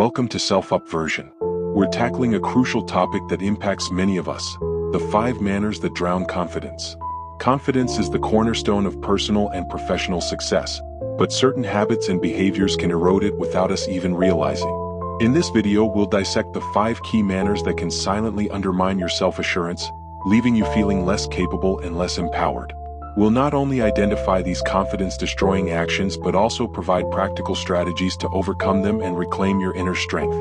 Welcome to Self-Up Version. We're tackling a crucial topic that impacts many of us, the 5 manners that drown confidence. Confidence is the cornerstone of personal and professional success, but certain habits and behaviors can erode it without us even realizing. In this video, we'll dissect the 5 key manners that can silently undermine your self-assurance, leaving you feeling less capable and less empowered. We'll not only identify these confidence-destroying actions but also provide practical strategies to overcome them and reclaim your inner strength.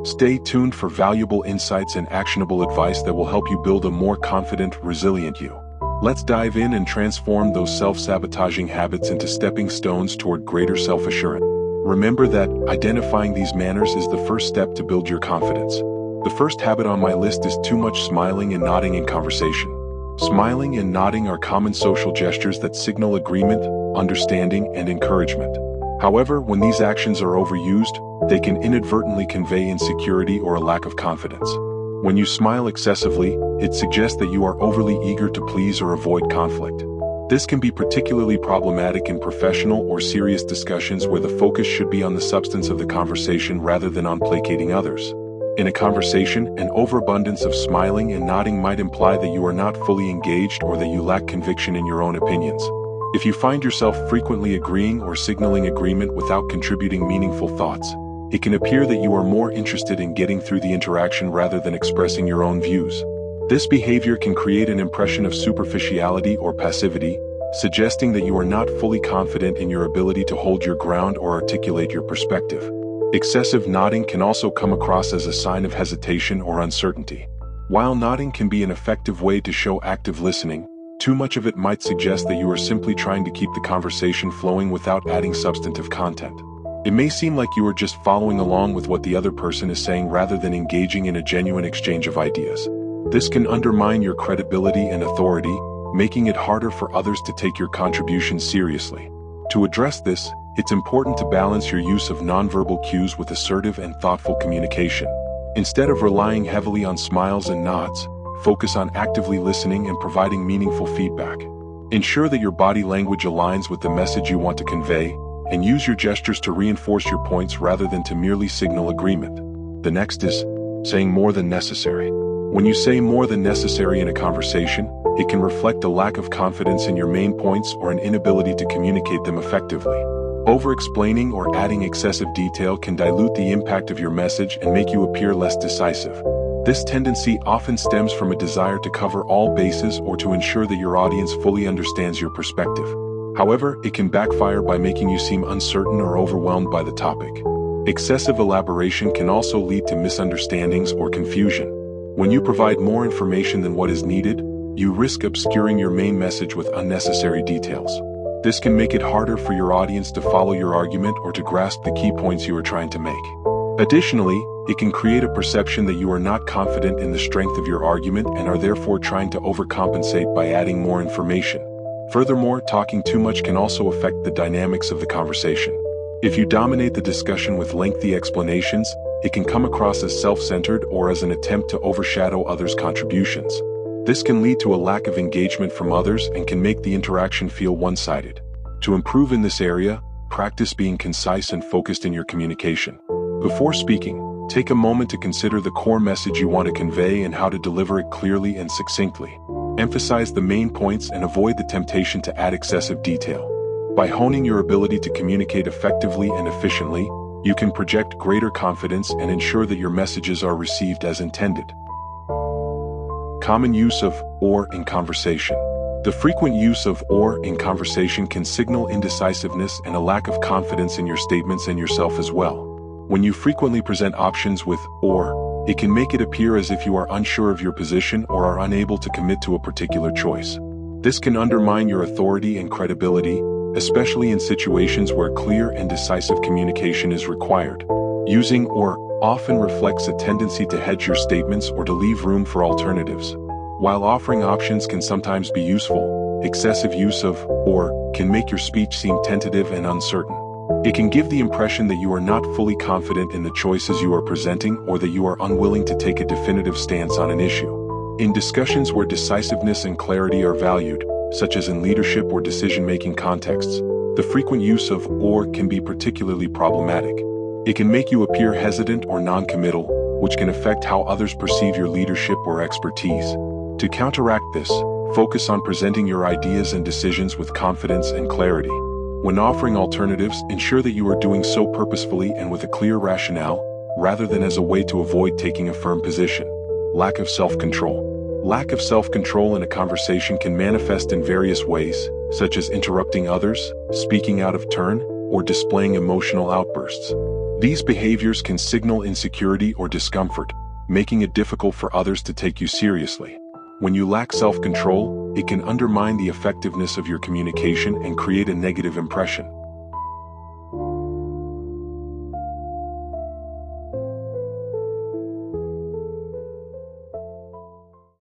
Stay tuned for valuable insights and actionable advice that will help you build a more confident, resilient you. Let's dive in and transform those self-sabotaging habits into stepping stones toward greater self-assurance. Remember that identifying these manners is the first step to build your confidence. The first habit on my list is too much smiling and nodding in conversation. Smiling and nodding are common social gestures that signal agreement, understanding, and encouragement. However, when these actions are overused, they can inadvertently convey insecurity or a lack of confidence. When you smile excessively, it suggests that you are overly eager to please or avoid conflict. This can be particularly problematic in professional or serious discussions where the focus should be on the substance of the conversation rather than on placating others. In a conversation, an overabundance of smiling and nodding might imply that you are not fully engaged or that you lack conviction in your own opinions. If you find yourself frequently agreeing or signaling agreement without contributing meaningful thoughts, it can appear that you are more interested in getting through the interaction rather than expressing your own views. This behavior can create an impression of superficiality or passivity, suggesting that you are not fully confident in your ability to hold your ground or articulate your perspective. Excessive nodding can also come across as a sign of hesitation or uncertainty. While nodding can be an effective way to show active listening, too much of it might suggest that you are simply trying to keep the conversation flowing without adding substantive content. It may seem like you are just following along with what the other person is saying rather than engaging in a genuine exchange of ideas. This can undermine your credibility and authority, making it harder for others to take your contributions seriously. To address this, it's important to balance your use of nonverbal cues with assertive and thoughtful communication. Instead of relying heavily on smiles and nods, focus on actively listening and providing meaningful feedback. Ensure that your body language aligns with the message you want to convey, and use your gestures to reinforce your points rather than to merely signal agreement. The next is saying more than necessary. When you say more than necessary in a conversation, it can reflect a lack of confidence in your main points or an inability to communicate them effectively. Over-explaining or adding excessive detail can dilute the impact of your message and make you appear less decisive. This tendency often stems from a desire to cover all bases or to ensure that your audience fully understands your perspective. However, it can backfire by making you seem uncertain or overwhelmed by the topic. Excessive elaboration can also lead to misunderstandings or confusion. When you provide more information than what is needed, you risk obscuring your main message with unnecessary details. This can make it harder for your audience to follow your argument or to grasp the key points you are trying to make. Additionally, it can create a perception that you are not confident in the strength of your argument and are therefore trying to overcompensate by adding more information. Furthermore, talking too much can also affect the dynamics of the conversation. If you dominate the discussion with lengthy explanations, it can come across as self-centered or as an attempt to overshadow others' contributions. This can lead to a lack of engagement from others and can make the interaction feel one-sided. To improve in this area, practice being concise and focused in your communication. Before speaking, take a moment to consider the core message you want to convey and how to deliver it clearly and succinctly. Emphasize the main points and avoid the temptation to add excessive detail. By honing your ability to communicate effectively and efficiently, you can project greater confidence and ensure that your messages are received as intended. Common use of or in conversation. The frequent use of or in conversation can signal indecisiveness and a lack of confidence in your statements and yourself as well. When you frequently present options with or, it can make it appear as if you are unsure of your position or are unable to commit to a particular choice. This can undermine your authority and credibility, especially in situations where clear and decisive communication is required. Using or often reflects a tendency to hedge your statements or to leave room for alternatives. While offering options can sometimes be useful, excessive use of or can make your speech seem tentative and uncertain. It can give the impression that you are not fully confident in the choices you are presenting or that you are unwilling to take a definitive stance on an issue. In discussions where decisiveness and clarity are valued, such as in leadership or decision-making contexts, the frequent use of or can be particularly problematic. It can make you appear hesitant or non-committal, which can affect how others perceive your leadership or expertise. To counteract this, focus on presenting your ideas and decisions with confidence and clarity. When offering alternatives, ensure that you are doing so purposefully and with a clear rationale, rather than as a way to avoid taking a firm position. Lack of self-control. Lack of self-control in a conversation can manifest in various ways, such as interrupting others, speaking out of turn, or displaying emotional outbursts. These behaviors can signal insecurity or discomfort, making it difficult for others to take you seriously. When you lack self-control, it can undermine the effectiveness of your communication and create a negative impression.